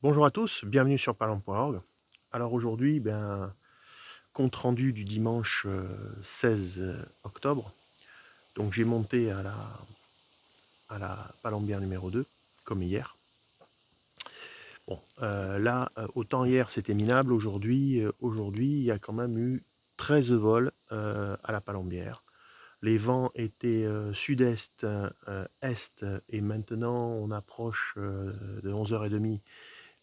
Bonjour à tous, bienvenue sur parlant.org. Alors aujourd'hui, compte rendu du dimanche 16 octobre. Donc j'ai monté à la Palambière numéro 2, comme hier. Bon, là, autant hier c'était minable, aujourd'hui il y a quand même eu 13 vols à la Palambière. Les vents étaient sud-est, est, et maintenant on approche de 11h30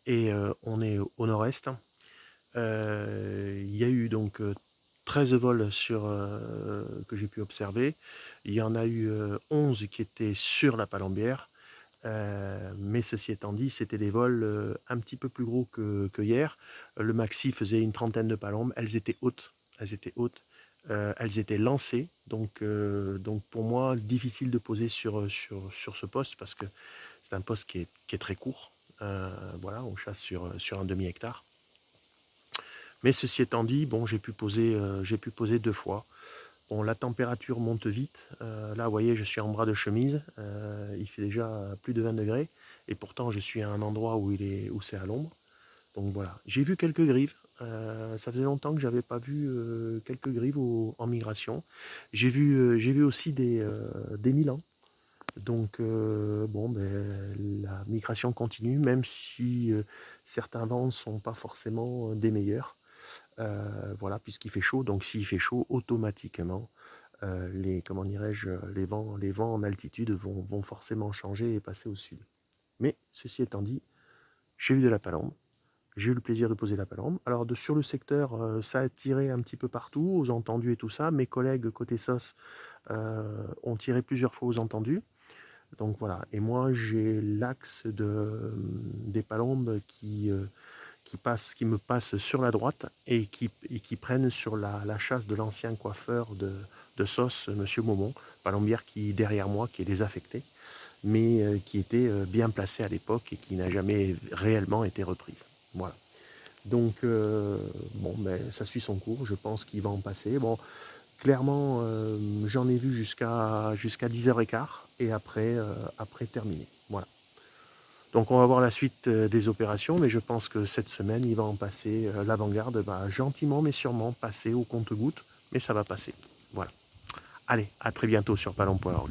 et on est au nord-est. Il y a eu donc 13 vols que j'ai pu observer. Il y en a eu 11 qui étaient sur la Palambière. Mais ceci étant dit, c'était des vols un petit peu plus gros que hier. Le maxi faisait une trentaine de palombes. Elles étaient hautes. Elles étaient hautes. Elles étaient lancées. Donc pour moi, difficile de poser sur ce poste parce que c'est un poste qui est très court. Voilà, on chasse sur un demi-hectare. Mais ceci étant dit, bon, j'ai pu poser 2 fois. Bon, la température monte vite. Là, vous voyez, je suis en bras de chemise. Il fait déjà plus de 20 degrés. Et pourtant, je suis à un endroit où c'est à l'ombre. Donc voilà. J'ai vu quelques grives. Ça faisait longtemps que j'avais pas vu quelques grives en migration. J'ai vu aussi des milans. Donc bon, la migration continue, même si certains vents ne sont pas forcément des meilleurs. Voilà, puisqu'il fait chaud, donc s'il fait chaud, automatiquement, comment dirais-je, les vents en altitude vont forcément changer et passer au sud. Mais ceci étant dit, j'ai eu de la palombe, j'ai eu le plaisir de poser la palombe. Alors sur le secteur, ça a tiré un petit peu partout, aux entendus et tout ça. Mes collègues côté sauce ont tiré plusieurs fois aux entendus. Donc voilà, et moi j'ai l'axe des palombes qui me passent sur la droite et qui prennent sur la chasse de l'ancien coiffeur de sauce, Monsieur Momon, palombière qui derrière moi, qui est désaffectée, mais qui était bien placée à l'époque et qui n'a jamais réellement été reprise. Voilà. Donc, bon, ça suit son cours, je pense qu'il va en passer. Bon, clairement, j'en ai vu jusqu'à 10h15 et après terminé. Voilà. Donc on va voir la suite des opérations, mais je pense que cette semaine, il va en passer. L'avant-garde va gentiment mais sûrement passer au compte-gouttes, mais ça va passer. Voilà. Allez, à très bientôt sur Palompower.